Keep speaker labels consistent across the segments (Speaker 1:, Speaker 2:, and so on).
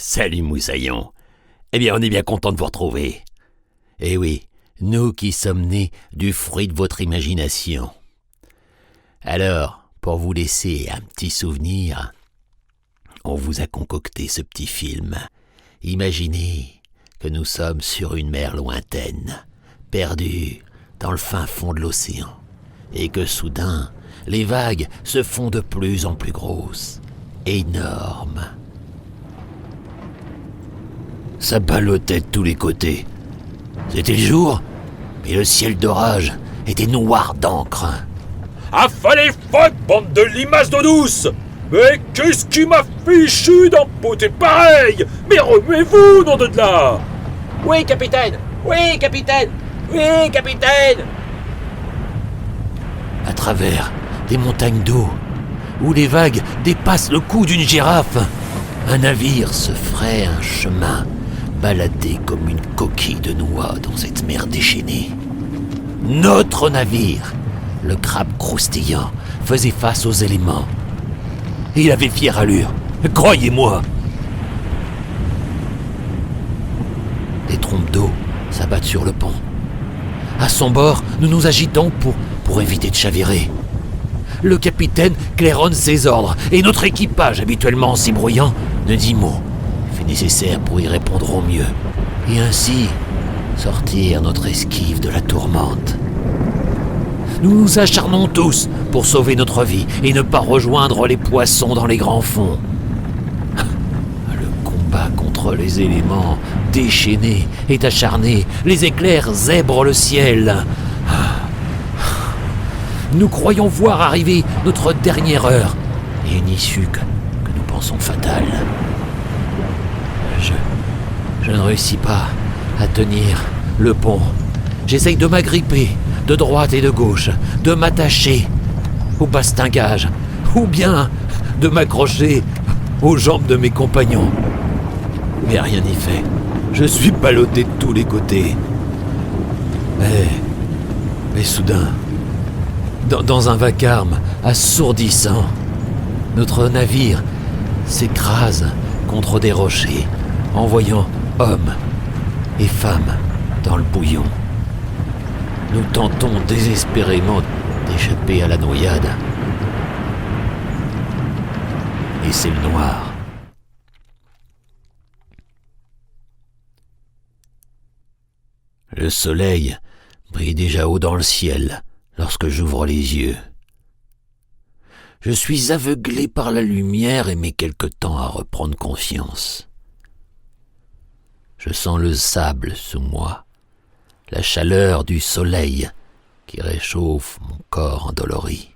Speaker 1: Salut Moussaillon. Eh bien, on est bien content de vous retrouver. Eh oui, nous qui sommes nés du fruit de votre imagination. Alors, pour vous laisser un petit souvenir, on vous a concocté ce petit film. Imaginez que nous sommes sur une mer lointaine, perdus dans le fin fond de l'océan, et que soudain, les vagues se font de plus en plus grosses, énormes. Ça ballottait de tous les côtés. C'était le jour, mais le ciel d'orage était noir d'encre.
Speaker 2: Affalez fuck, bande de limaces d'eau douce! Mais qu'est-ce qui m'a fichu d'empoter pareil? Mais remuez-vous, nom de là!
Speaker 3: Oui, capitaine! Oui, capitaine! Oui, capitaine!
Speaker 1: À travers des montagnes d'eau, où les vagues dépassent le cou d'une girafe, un navire se ferait un chemin, baladé comme une coquille de noix dans cette mer déchaînée. Notre navire, le crabe croustillant, faisait face aux éléments. Il avait fière allure, croyez-moi. Des trompes d'eau s'abattent sur le pont. À son bord, nous nous agitons pour éviter de chavirer. Le capitaine claironne ses ordres et notre équipage, habituellement si bruyant, ne dit mot. Fait nécessaire pour y répondre au mieux. Et ainsi, sortir notre esquive de la tourmente. Nous nous acharnons tous pour sauver notre vie et ne pas rejoindre les poissons dans les grands fonds. Le combat contre les éléments déchaînés est acharné. Les éclairs zèbrent le ciel. Nous croyons voir arriver notre dernière heure et une issue que nous pensons fatale. Je ne réussis pas à tenir le pont. J'essaye de m'agripper de droite et de gauche, de m'attacher au bastingage ou bien de m'accrocher aux jambes de mes compagnons. Mais rien n'y fait. Je suis ballotté de tous les côtés. Mais soudain, dans un vacarme assourdissant, notre navire s'écrase contre des rochers, envoyant hommes et femmes dans le bouillon. Nous tentons désespérément d'échapper à la noyade. Et c'est le noir. Le soleil brille déjà haut dans le ciel lorsque j'ouvre les yeux. Je suis aveuglé par la lumière et mets quelque temps à reprendre conscience. Je sens le sable sous moi, la chaleur du soleil qui réchauffe mon corps endolori.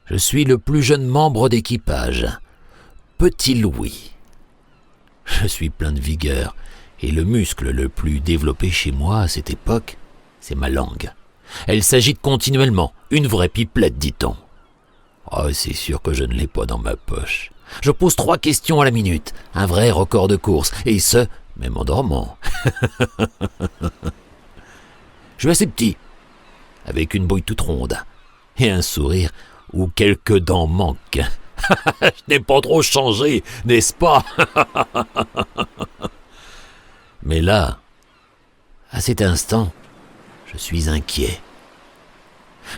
Speaker 1: Je suis le plus jeune membre d'équipage, Petit Louis. Je suis plein de vigueur et le muscle le plus développé chez moi à cette époque, c'est ma langue. Elle s'agite continuellement, une vraie pipelette, dit-on. Oh, c'est sûr que je ne l'ai pas dans ma poche. Je pose 3 questions à la minute, un vrai record de course, et ce, même en dormant. Je suis assez petit, avec une bouille toute ronde, et un sourire où quelques dents manquent. Je n'ai pas trop changé, n'est-ce pas? Mais là, à cet instant, je suis inquiet.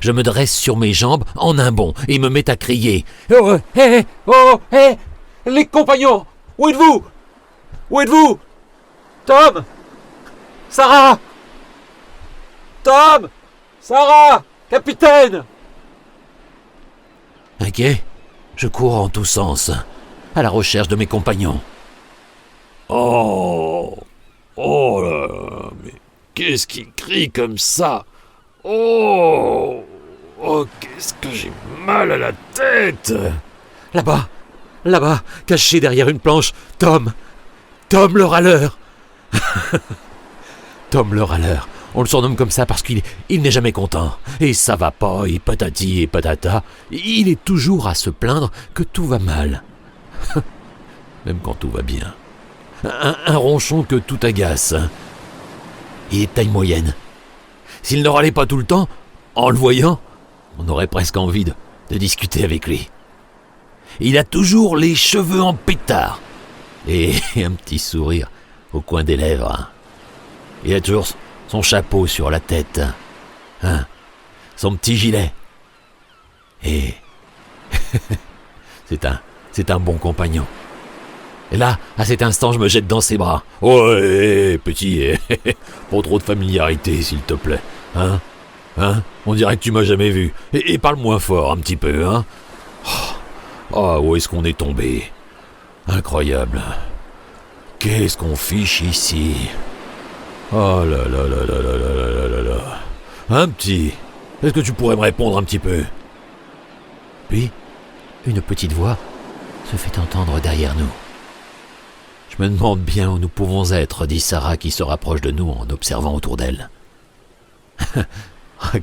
Speaker 1: Je me dresse sur mes jambes en un bond et me mets à crier.
Speaker 3: Oh, hé, oh, hé, les compagnons, où êtes-vous? Où êtes-vous? Tom! Sarah! Tom! Sarah! Capitaine!
Speaker 1: Inquiet, je cours en tous sens, à la recherche de mes compagnons.
Speaker 2: Oh là, mais qu'est-ce qui crie comme ça? Oh, qu'est-ce que j'ai mal à la tête!
Speaker 1: Là-bas, caché derrière une planche, Tom le râleur. Tom le râleur, on le surnomme comme ça parce qu'il n'est jamais content. Et ça va pas, et patati et patata, il est toujours à se plaindre que tout va mal. Même quand tout va bien. Un ronchon que tout agace. Il est de taille moyenne. S'il ne râlait pas tout le temps, en le voyant, on aurait presque envie de discuter avec lui. Il a toujours les cheveux en pétard, et un petit sourire au coin des lèvres. Il a toujours son chapeau sur la tête, son petit gilet. Et c'est un bon compagnon. Et là, à cet instant, je me jette dans ses bras. « Oh, petit, pas trop de familiarité, s'il te plaît. On dirait que tu m'as jamais vu. Et parle moins fort, un petit peu, hein. Où est-ce qu'on est tombé? Incroyable. Qu'est-ce qu'on fiche ici? Oh là là là là là là là là là. Un petit, est-ce que tu pourrais me répondre un petit peu? » Puis, une petite voix se fait entendre derrière nous. Je me demande bien où nous pouvons être, dit Sarah qui se rapproche de nous en observant autour d'elle.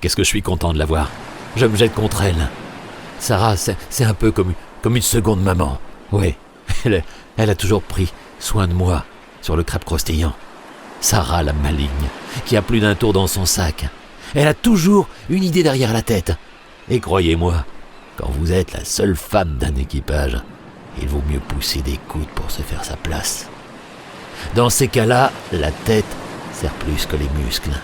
Speaker 1: Qu'est-ce que je suis content de la voir. Je me jette contre elle. Sarah, c'est un peu comme une seconde maman. Oui, elle a toujours pris soin de moi sur le crabe croustillant. Sarah, la maligne, qui a plus d'un tour dans son sac. Elle a toujours une idée derrière la tête. Et croyez-moi, quand vous êtes la seule femme d'un équipage, il vaut mieux pousser des coudes pour se faire sa place. Dans ces cas-là, la tête sert plus que les muscles.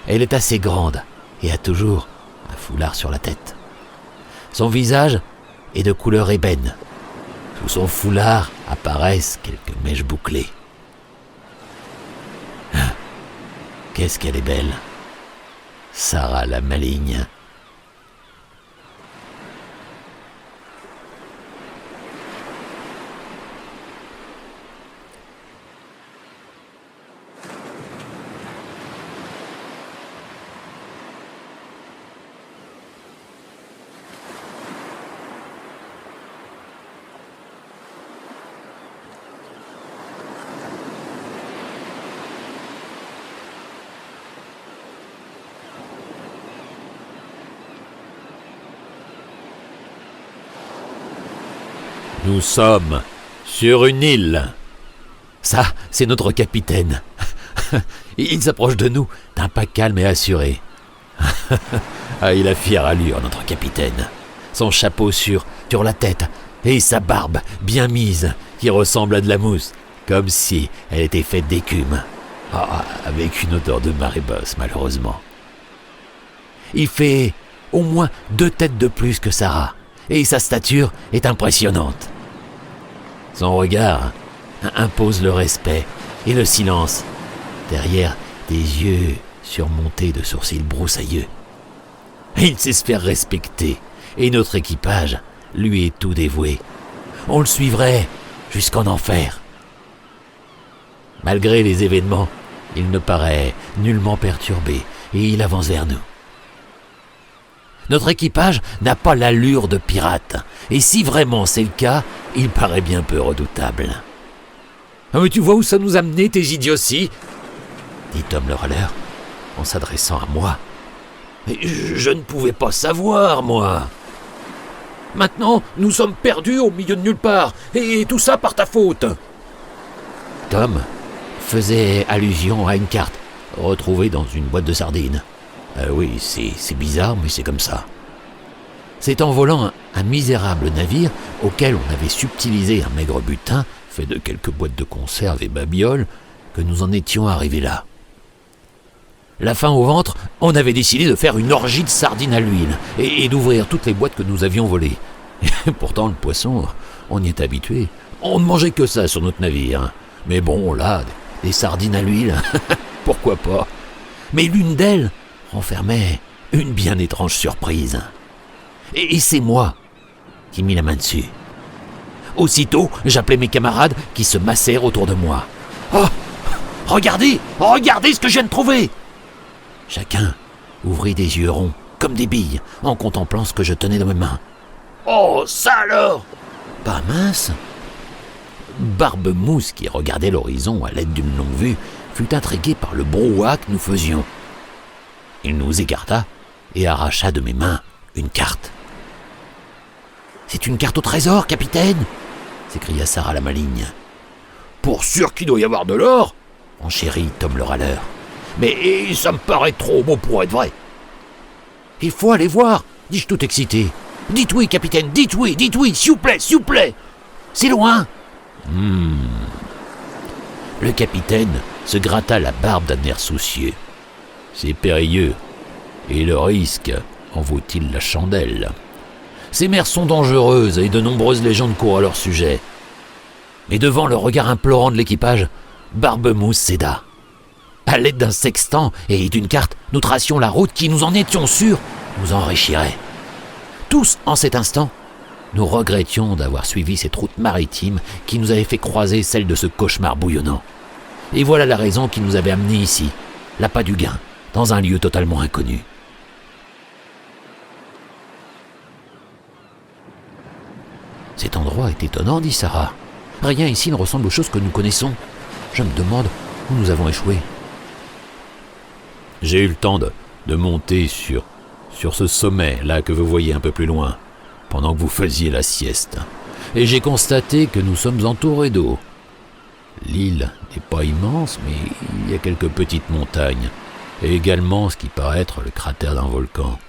Speaker 1: Elle est assez grande et a toujours un foulard sur la tête. Son visage est de couleur ébène. Sous son foulard apparaissent quelques mèches bouclées. Qu'est-ce qu'elle est belle, Sarah la maligne. Nous sommes sur une île. Ça, c'est notre capitaine. Il s'approche de nous d'un pas calme et assuré. Il a fière allure, notre capitaine. Son chapeau sur la tête et sa barbe bien mise qui ressemble à de la mousse, comme si elle était faite d'écume. Avec une odeur de marée basse, malheureusement. Il fait au moins 2 têtes de plus que Sarah, et sa stature est impressionnante. Son regard impose le respect et le silence, derrière des yeux surmontés de sourcils broussailleux. Il sait se faire respecter, et notre équipage lui est tout dévoué. On le suivrait jusqu'en enfer. Malgré les événements, il ne paraît nullement perturbé, et il avance vers nous. Notre équipage n'a pas l'allure de pirate, et si vraiment c'est le cas, il paraît bien peu redoutable. « Mais tu vois où ça nous a mené, tes idioties ?» dit Tom le râleur, en s'adressant à moi. « Mais je ne pouvais pas savoir, moi. Maintenant, nous sommes perdus au milieu de nulle part, et tout ça par ta faute. » Tom faisait allusion à une carte, retrouvée dans une boîte de sardines. Oui, c'est bizarre, mais c'est comme ça. C'est en volant un misérable navire auquel on avait subtilisé un maigre butin, fait de quelques boîtes de conserve et babioles, que nous en étions arrivés là. La faim au ventre, on avait décidé de faire une orgie de sardines à l'huile et d'ouvrir toutes les boîtes que nous avions volées. Et pourtant, le poisson, on y est habitué. On ne mangeait que ça sur notre navire. Mais bon, là, des sardines à l'huile, pourquoi pas? Mais l'une d'elles renfermait une bien étrange surprise. Et c'est moi qui mis la main dessus. Aussitôt, j'appelai mes camarades qui se massèrent autour de moi. « Oh, regardez ce que je viens de trouver !» Chacun ouvrit des yeux ronds, comme des billes, en contemplant ce que je tenais dans mes mains. « Oh, ça alors !» Pas mince. Barbe-Mousse, qui regardait l'horizon à l'aide d'une longue vue, fut intrigué par le brouhaha que nous faisions. Il nous écarta et arracha de mes mains une carte. « C'est une carte au trésor, capitaine !» s'écria Sarah la maligne. « Pour sûr qu'il doit y avoir de l'or !» enchérit Tom le râleur. « Mais ça me paraît trop beau pour être vrai. »« Il faut aller voir !» dis-je tout excité. « Dites oui, capitaine, dites oui, s'il vous plaît !» « C'est loin !» Le capitaine se gratta la barbe d'un air soucieux. C'est périlleux, et le risque en vaut-il la chandelle? Ces mers sont dangereuses et de nombreuses légendes courent à leur sujet. Mais devant le regard implorant de l'équipage, Barbe-Mousse céda. À l'aide d'un sextant et d'une carte, nous tracions la route qui, nous en étions sûrs, nous enrichirait. Tous, en cet instant, nous regrettions d'avoir suivi cette route maritime qui nous avait fait croiser celle de ce cauchemar bouillonnant. Et voilà la raison qui nous avait amenés ici, l'appât du gain, dans un lieu totalement inconnu. Cet endroit est étonnant, dit Sarah. Rien ici ne ressemble aux choses que nous connaissons. Je me demande où nous avons échoué. J'ai eu le temps de monter sur ce sommet, là que vous voyez un peu plus loin, pendant que vous faisiez la sieste. Et j'ai constaté que nous sommes entourés d'eau. L'île n'est pas immense, mais il y a quelques petites montagnes, et également ce qui paraît être le cratère d'un volcan.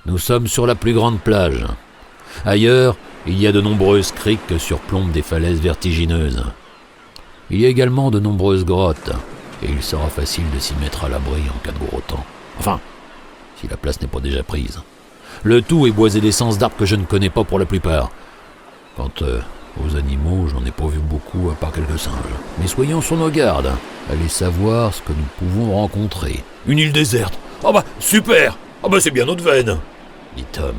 Speaker 1: Nous sommes sur la plus grande plage. Ailleurs, il y a de nombreuses criques que surplombent des falaises vertigineuses. Il y a également de nombreuses grottes, et il sera facile de s'y mettre à l'abri en cas de gros temps. Enfin, si la place n'est pas déjà prise. Le tout est boisé d'essence d'arbres que je ne connais pas pour la plupart. Quant aux animaux, j'en ai pas vu beaucoup à part quelques singes. Mais soyons sur nos gardes. Allez savoir ce que nous pouvons rencontrer.
Speaker 2: Une île déserte. Ah bah, super. Ah bah, c'est bien notre veine,
Speaker 1: dit Tom.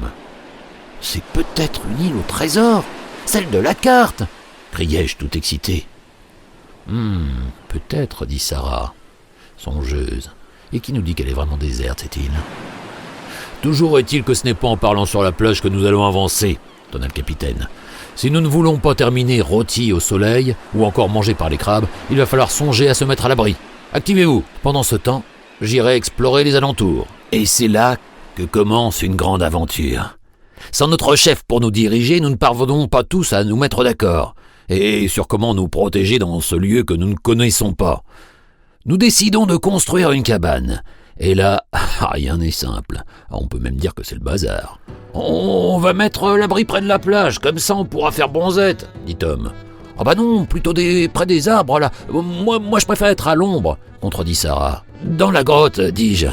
Speaker 1: C'est peut-être une île au trésor, celle de la carte, criai-je tout excité. Peut-être, dit Sarah, songeuse. Et qui nous dit qu'elle est vraiment déserte, cette île? Toujours est-il que ce n'est pas en parlant sur la plage que nous allons avancer, donna le capitaine. Si nous ne voulons pas terminer rôtis au soleil ou encore mangés par les crabes, il va falloir songer à se mettre à l'abri. Activez-vous. Pendant ce temps, j'irai explorer les alentours. Et c'est là que commence une grande aventure. Sans notre chef pour nous diriger, nous ne parvenons pas tous à nous mettre d'accord. Et sur comment nous protéger dans ce lieu que nous ne connaissons pas. Nous décidons de construire une cabane. Et là, rien n'est simple. On peut même dire que c'est le bazar. On va mettre l'abri près de la plage, comme ça on pourra faire bronzette, dit Tom. Ah bah non, plutôt près des arbres, là. Moi je préfère être à l'ombre, contredit Sarah. Dans la grotte, dis-je.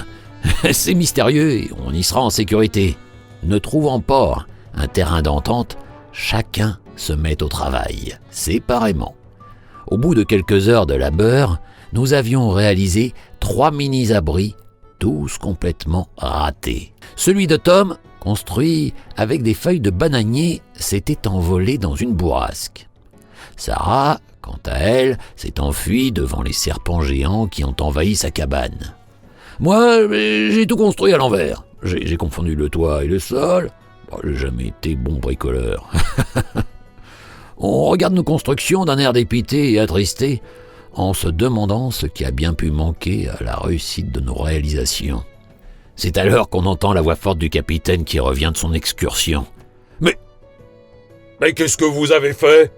Speaker 1: C'est mystérieux et on y sera en sécurité. Ne trouvant pas un terrain d'entente, chacun se met au travail, séparément. Au bout de quelques heures de labeur, nous avions réalisé 3 mini-abris, tous complètement ratés. Celui de Tom, construit avec des feuilles de bananier, s'était envolé dans une bourrasque. Sarah, quant à elle, s'est enfuie devant les serpents géants qui ont envahi sa cabane. Moi, j'ai tout construit à l'envers. J'ai confondu le toit et le sol. J'ai jamais été bon bricoleur. On regarde nos constructions d'un air dépité et attristé, en se demandant ce qui a bien pu manquer à la réussite de nos réalisations. C'est alors qu'on entend la voix forte du capitaine qui revient de son excursion.
Speaker 2: Mais qu'est-ce que vous avez fait?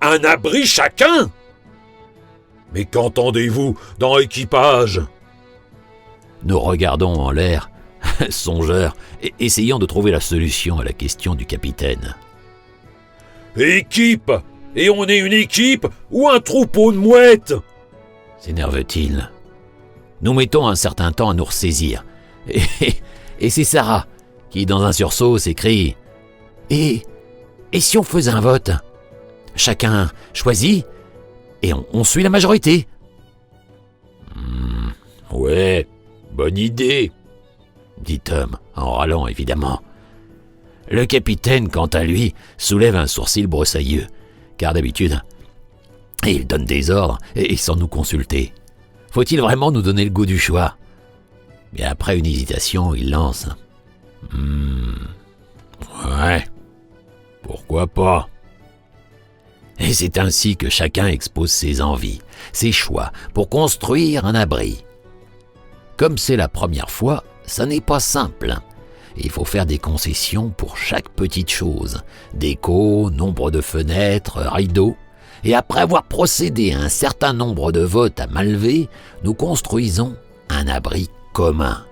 Speaker 2: Un abri chacun? Mais qu'entendez-vous dans l'équipage?
Speaker 1: Nous regardons en l'air, songeurs, essayant de trouver la solution à la question du capitaine.
Speaker 2: Équipe? Et on est une équipe ou un troupeau de mouettes?
Speaker 1: S'énerve-t-il. Nous mettons un certain temps à nous ressaisir. Et c'est Sarah qui, dans un sursaut, s'écrie « Et si on faisait un vote? Chacun choisit et on suit la majorité. »
Speaker 2: Ouais, bonne idée,
Speaker 1: dit Tom, en râlant évidemment. Le capitaine, quant à lui, soulève un sourcil broussailleux, car d'habitude, il donne des ordres et sans nous consulter. Faut-il vraiment nous donner le goût du choix? Mais après une hésitation, il lance.
Speaker 2: Ouais, pourquoi pas?
Speaker 1: Et c'est ainsi que chacun expose ses envies, ses choix, pour construire un abri. Comme c'est la première fois, ça n'est pas simple. Il faut faire des concessions pour chaque petite chose. Déco, nombre de fenêtres, rideaux. Et après avoir procédé à un certain nombre de votes à main levée, nous construisons un abri commun.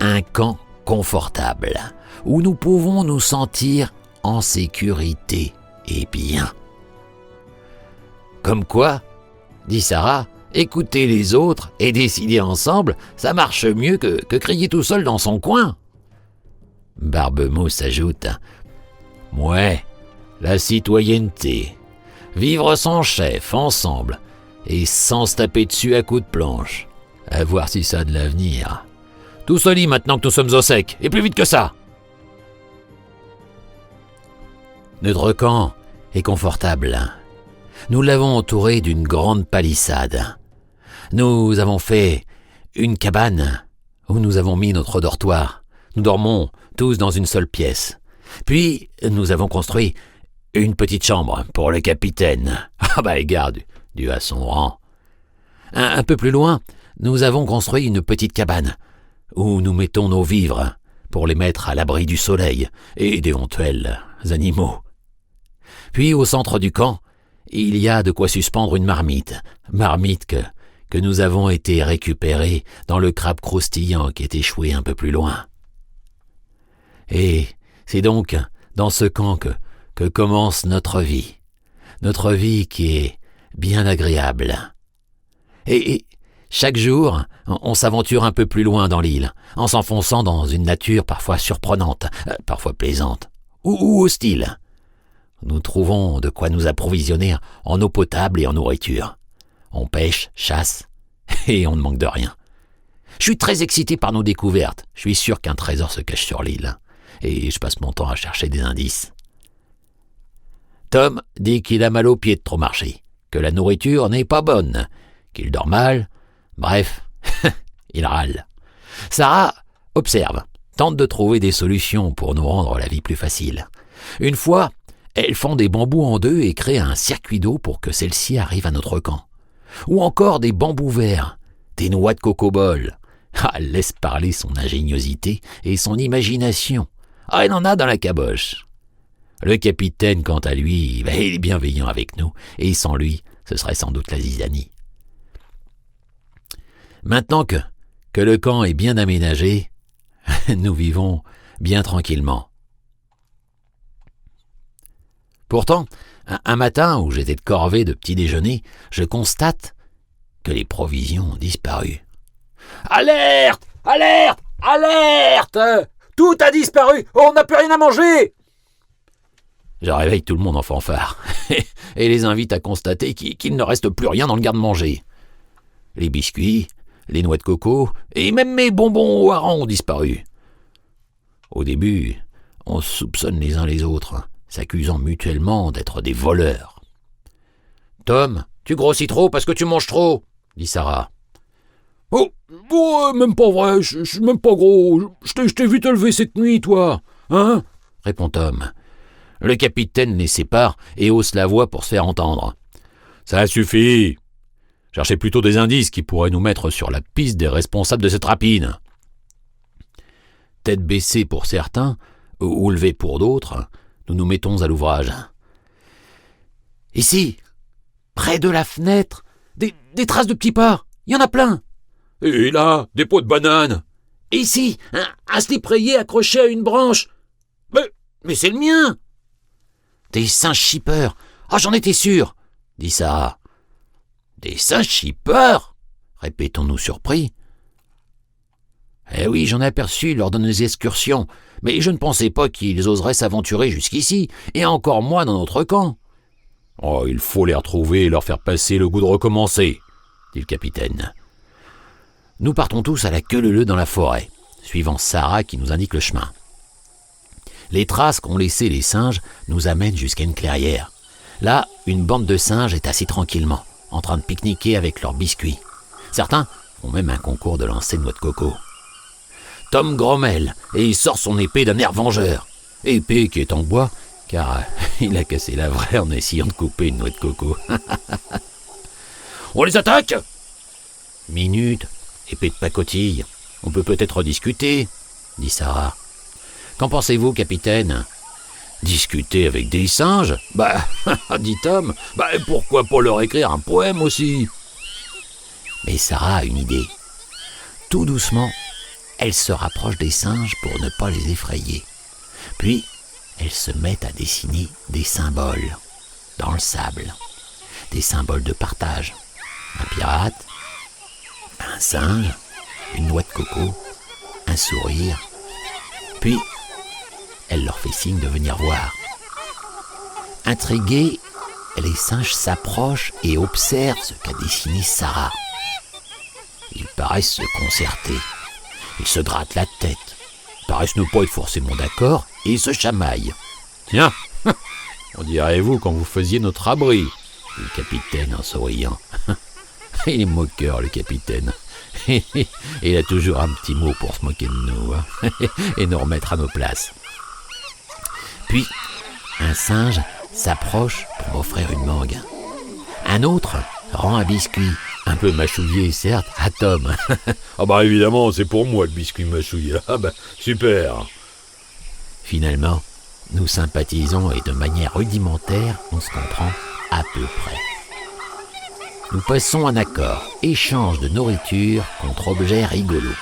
Speaker 1: Un camp confortable, où nous pouvons nous sentir en sécurité et bien. Comme quoi, dit Sarah, écouter les autres et décider ensemble, ça marche mieux que crier tout seul dans son coin. Barbe-Mousse ajoute « Ouais, la citoyenneté, vivre sans chef, ensemble, et sans se taper dessus à coups de planche. À voir si ça a de l'avenir. Tous au lit maintenant que nous sommes au sec, et plus vite que ça !» Notre camp est confortable. Nous l'avons entouré d'une grande palissade. Nous avons fait une cabane où nous avons mis notre dortoir. Nous dormons tous dans une seule pièce. Puis, nous avons construit une petite chambre pour le capitaine. Ah bah, égard dû à son rang. Un peu plus loin, nous avons construit une petite cabane où nous mettons nos vivres pour les mettre à l'abri du soleil et d'éventuels animaux. Puis, au centre du camp, il y a de quoi suspendre une marmite que nous avons été récupérer dans le crabe croustillant qui est échoué un peu plus loin. Et c'est donc dans ce camp que commence notre vie qui est bien agréable. Et chaque jour, on s'aventure un peu plus loin dans l'île, en s'enfonçant dans une nature parfois surprenante, parfois plaisante, ou hostile. Nous trouvons de quoi nous approvisionner en eau potable et en nourriture. On pêche, chasse, et on ne manque de rien. Je suis très excité par nos découvertes. Je suis sûr qu'un trésor se cache sur l'île. Et je passe mon temps à chercher des indices. Tom dit qu'il a mal aux pieds de trop marcher, que la nourriture n'est pas bonne, qu'il dort mal. Bref, il râle. Sarah observe, tente de trouver des solutions pour nous rendre la vie plus facile. Une fois, elle fend des bambous en deux et crée un circuit d'eau pour que celle-ci arrive à notre camp. Ou encore des bambous verts, des noix de coco-bol. Elle laisse parler son ingéniosité et son imagination. Elle en a dans la caboche. Le capitaine, quant à lui, il est bienveillant avec nous, et sans lui, ce serait sans doute la zizanie. Maintenant que le camp est bien aménagé, nous vivons bien tranquillement. Pourtant, un matin où j'étais de corvée de petit déjeuner, je constate que les provisions ont disparu.
Speaker 3: « Alerte! Alerte! Alerte! Tout a disparu! On n'a plus rien à manger !»
Speaker 1: Je réveille tout le monde en fanfare et les invite à constater qu'il ne reste plus rien dans le garde-manger. Les biscuits, les noix de coco et même mes bonbons au hareng ont disparu. Au début, on se soupçonne les uns les autres, s'accusant mutuellement d'être des voleurs. « Tom, tu grossis trop parce que tu manges trop !» dit Sarah.
Speaker 2: « Oh, même pas vrai, je suis même pas gros. Je t'ai vu te lever cette nuit, toi, hein ?»
Speaker 1: répond Tom. Le capitaine les sépare et hausse la voix pour se faire entendre.
Speaker 2: « Ça suffit. Cherchez plutôt des indices qui pourraient nous mettre sur la piste des responsables de cette rapine. »
Speaker 1: Tête baissée pour certains, ou levée pour d'autres, nous nous mettons à l'ouvrage. Ici, près de la fenêtre, des traces de petits pas, il y en a plein.
Speaker 2: Et là, des pots de bananes.
Speaker 3: Et ici, un slip rayé accroché à une branche. Mais c'est le mien.
Speaker 1: Des singes chippeurs. Ah, j'en étais sûr, dit Sarah. Des singes chippeurs, répétons-nous surpris. Eh oui, j'en ai aperçu lors de nos excursions, mais je ne pensais pas qu'ils oseraient s'aventurer jusqu'ici, et encore moins dans notre camp.
Speaker 2: Oh, il faut les retrouver et leur faire passer le goût de recommencer, dit le capitaine.
Speaker 1: Nous partons tous à la queue leu-leu dans la forêt, suivant Sarah qui nous indique le chemin. Les traces qu'ont laissées les singes nous amènent jusqu'à une clairière. Là, une bande de singes est assise tranquillement, en train de pique-niquer avec leurs biscuits. Certains font même un concours de lancer de noix de coco. Tom grommelle et il sort son épée d'un air vengeur. Épée qui est en bois, car il a cassé la vraie en essayant de couper une noix de coco.
Speaker 3: On les attaque ?
Speaker 1: Minute, épée de pacotille. On peut peut-être discuter, dit Sarah. Qu'en pensez-vous, capitaine ? Discuter avec des singes ?
Speaker 2: Dit Tom, pourquoi pas leur écrire un poème aussi ?
Speaker 1: Mais Sarah a une idée. Tout doucement, elle se rapproche des singes pour ne pas les effrayer. Puis, elle se met à dessiner des symboles dans le sable. des symboles de partage. Un pirate, un singe, une noix de coco, un sourire. Puis, elle leur fait signe de venir voir. Intrigués, les singes s'approchent et observent ce qu'a dessiné Sarah. Ils paraissent se concerter. Ils se grattent la tête. Ils paraissent ne pas être forcément d'accord et ils se chamaillent. « Tiens, on dirait vous quand vous faisiez notre abri, dit le capitaine en souriant. Il est moqueur, le capitaine. Il a toujours un petit mot pour se moquer de nous, hein, et nous remettre à nos places. Puis, un singe s'approche pour m'offrir une mangue. Un autre rend un biscuit, un peu mâchouillé certes, à Tom.
Speaker 2: Ah bah évidemment, c'est pour moi le biscuit mâchouillé. Ah bah super.
Speaker 1: Finalement, nous sympathisons et de manière rudimentaire, on se comprend à peu près. Nous passons un accord, échange de nourriture contre objets rigolos.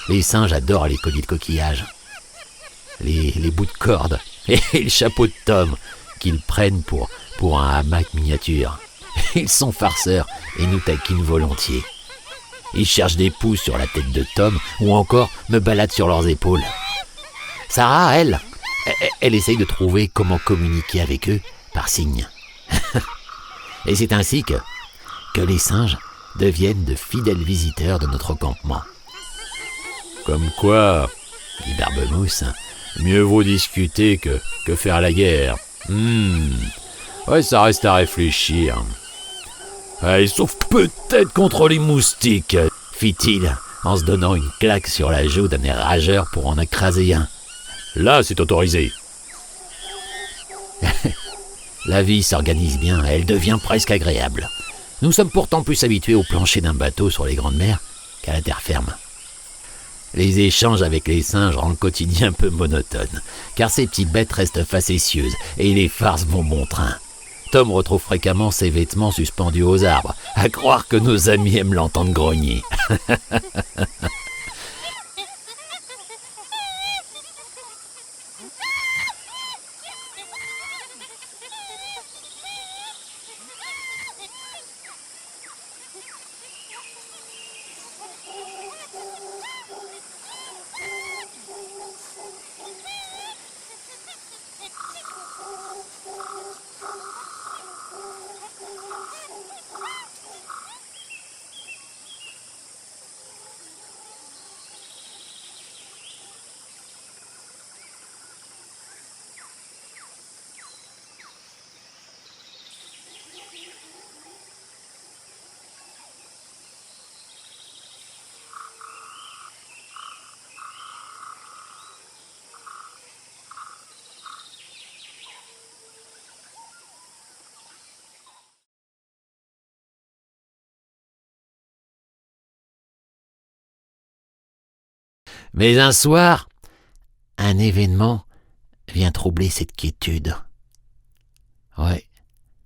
Speaker 1: Les singes adorent les colliers de coquillages, les bouts de corde et le chapeau de Tom qu'ils prennent pour un hamac miniature. Ils sont farceurs et nous taquinent volontiers. Ils cherchent des pouces sur la tête de Tom ou encore me baladent sur leurs épaules. Sarah, elle essaye de trouver comment communiquer avec eux par signes. Et c'est ainsi que les singes deviennent de fidèles visiteurs de notre campement.
Speaker 2: Comme quoi,
Speaker 1: dit Barbemousse,
Speaker 2: mieux vaut discuter que faire la guerre. Ouais, ça reste à réfléchir. Ouais, sauf peut-être contre les moustiques,
Speaker 1: fit-il en se donnant une claque sur la joue d'un air rageur pour en écraser un.
Speaker 2: Là, c'est autorisé.
Speaker 1: La vie s'organise bien, elle devient presque agréable. Nous sommes pourtant plus habitués au plancher d'un bateau sur les grandes mers qu'à la terre ferme. Les échanges avec les singes rendent le quotidien un peu monotone, car ces petites bêtes restent facétieuses et les farces vont bon train. Tom retrouve fréquemment ses vêtements suspendus aux arbres, à croire que nos amis aiment l'entendre grogner. Mais un soir, un événement vient troubler cette quiétude. Ouais,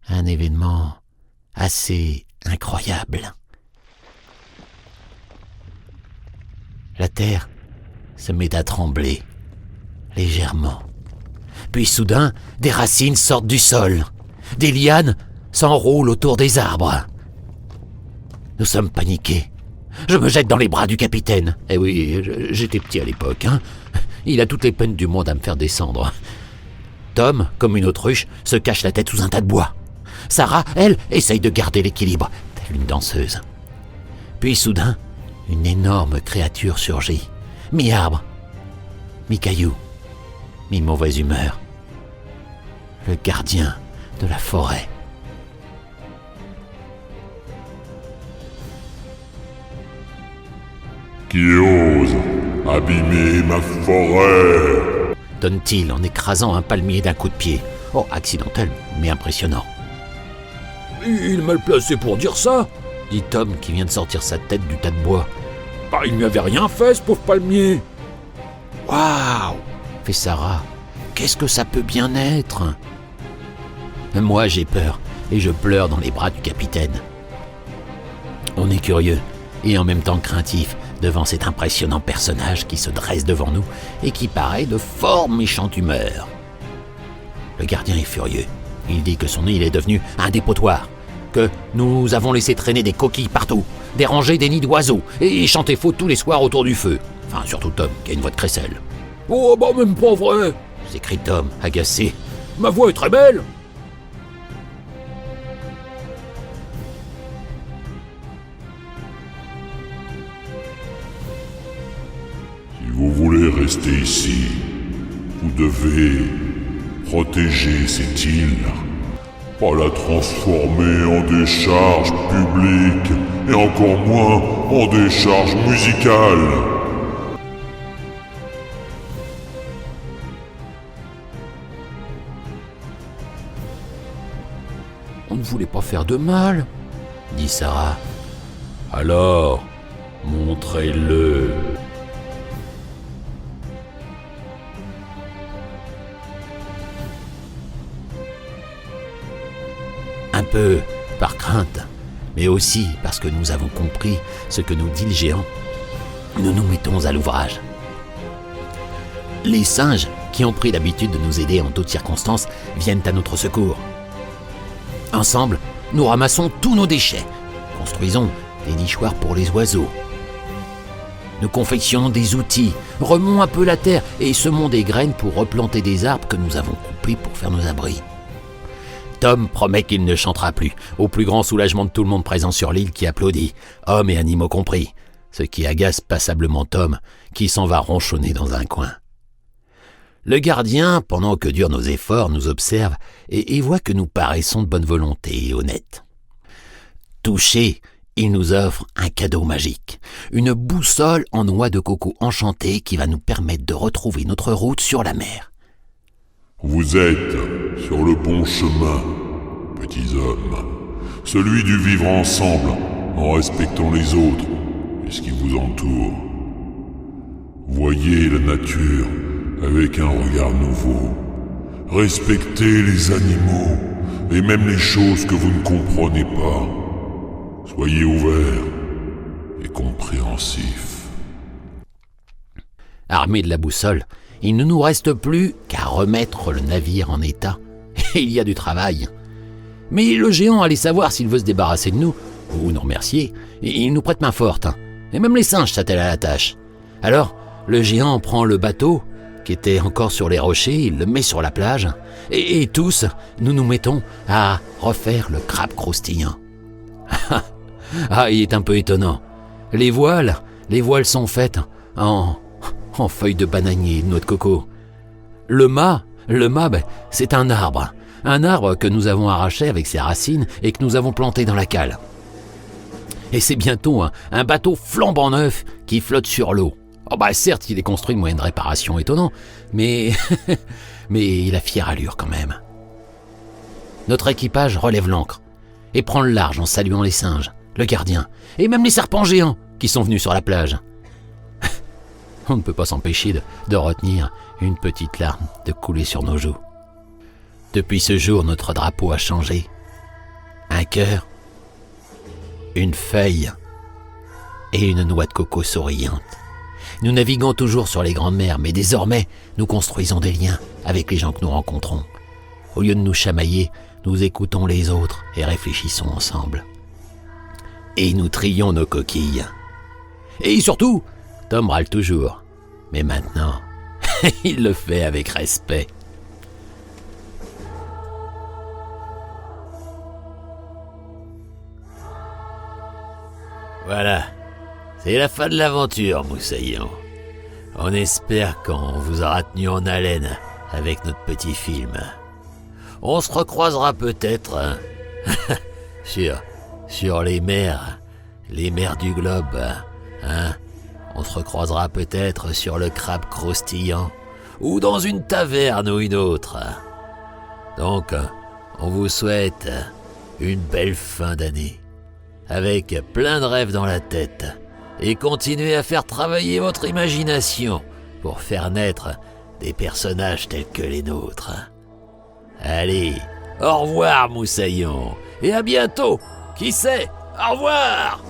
Speaker 1: un événement assez incroyable. La terre se met à trembler, légèrement. Puis soudain, des racines sortent du sol. Des lianes s'enroulent autour des arbres. Nous sommes paniqués. Je me jette dans les bras du capitaine. Eh oui, j'étais petit à l'époque, hein. Il a toutes les peines du monde à me faire descendre. Tom, comme une autruche, se cache la tête sous un tas de bois. Sarah, elle, essaye de garder l'équilibre, telle une danseuse. Puis soudain, une énorme créature surgit. Mi-arbre, mi-caillou, mi-mauvaise humeur. Le gardien de la forêt.
Speaker 4: Qui ose abîmer ma forêt?
Speaker 1: Donne-t-il en écrasant un palmier d'un coup de pied. Oh, accidentel, mais impressionnant.
Speaker 3: Il est mal placé pour dire ça,
Speaker 1: dit Tom qui vient de sortir sa tête du tas de bois.
Speaker 3: Bah, il n'y avait rien fait, ce pauvre palmier.
Speaker 1: Waouh, fait Sarah. Qu'est-ce que ça peut bien être? Moi, j'ai peur et je pleure dans les bras du capitaine. On est curieux et en même temps craintif devant cet impressionnant personnage qui se dresse devant nous et qui paraît de fort méchante humeur. Le gardien est furieux. Il dit que son île est devenue un dépotoir, que nous avons laissé traîner des coquilles partout, dérangé des nids d'oiseaux et chanté faux tous les soirs autour du feu. Enfin, surtout Tom, qui a une voix de crécelle.
Speaker 3: « Oh, bah même pas vrai !»
Speaker 1: s'écrie Tom, agacé.
Speaker 3: « Ma voix est très belle !»
Speaker 4: Si vous voulez rester ici, vous devez protéger cette île, pas la transformer en décharge publique et encore moins en décharge musicale.
Speaker 1: On ne voulait pas faire de mal, dit Sarah.
Speaker 2: Alors, montrez-le.
Speaker 1: Un peu par crainte, mais aussi parce que nous avons compris ce que nous dit le géant, nous nous mettons à l'ouvrage. Les singes, qui ont pris l'habitude de nous aider en toutes circonstances, viennent à notre secours. Ensemble, nous ramassons tous nos déchets, construisons des nichoirs pour les oiseaux. Nous confectionnons des outils, remuons un peu la terre et semons des graines pour replanter des arbres que nous avons coupés pour faire nos abris. Tom promet qu'il ne chantera plus, au plus grand soulagement de tout le monde présent sur l'île qui applaudit, hommes et animaux compris, ce qui agace passablement Tom, qui s'en va ronchonner dans un coin. Le gardien, pendant que durent nos efforts, nous observe et voit que nous paraissons de bonne volonté et honnêtes. Touché, il nous offre un cadeau magique, une boussole en noix de coco enchantée qui va nous permettre de retrouver notre route sur la mer.
Speaker 4: Vous êtes sur le bon chemin, petits hommes, celui du vivre ensemble en respectant les autres et ce qui vous entoure. Voyez la nature avec un regard nouveau. Respectez les animaux et même les choses que vous ne comprenez pas. Soyez ouverts et compréhensifs.
Speaker 1: Armés de la boussole, il ne nous reste plus qu'à remettre le navire en état. Et il y a du travail. Mais le géant allait savoir s'il veut se débarrasser de nous, ou nous remercier. Il nous prête main forte. Et même les singes s'attellent à la tâche. Alors, le géant prend le bateau, qui était encore sur les rochers, il le met sur la plage, et tous, nous nous mettons à refaire le crabe croustillant. Ah, il est un peu étonnant. Les voiles sont faites en feuilles de bananier et de noix de coco. Le mât, c'est un arbre que nous avons arraché avec ses racines et que nous avons planté dans la cale. Et c'est bientôt un bateau flambant neuf qui flotte sur l'eau. Oh certes, il est construit de moyens de réparation étonnants, mais il a fière allure quand même. Notre équipage relève l'ancre et prend le large en saluant les singes, le gardien et même les serpents géants qui sont venus sur la plage. On ne peut pas s'empêcher de retenir une petite larme de couler sur nos joues. Depuis ce jour, notre drapeau a changé. Un cœur, une feuille et une noix de coco souriante. Nous naviguons toujours sur les grandes mers, mais désormais, nous construisons des liens avec les gens que nous rencontrons. Au lieu de nous chamailler, nous écoutons les autres et réfléchissons ensemble. Et nous trions nos coquilles. Et surtout, Tom râle toujours, mais maintenant, il le fait avec respect. Voilà, c'est la fin de l'aventure, Moussaillon. On espère qu'on vous aura tenu en haleine avec notre petit film. On se recroisera peut-être sur les mers du globe. On se recroisera peut-être sur le crabe croustillant ou dans une taverne ou une autre. Donc, on vous souhaite une belle fin d'année, avec plein de rêves dans la tête, et continuez à faire travailler votre imagination pour faire naître des personnages tels que les nôtres. Allez, au revoir Moussaillon, et à bientôt, qui sait, au revoir.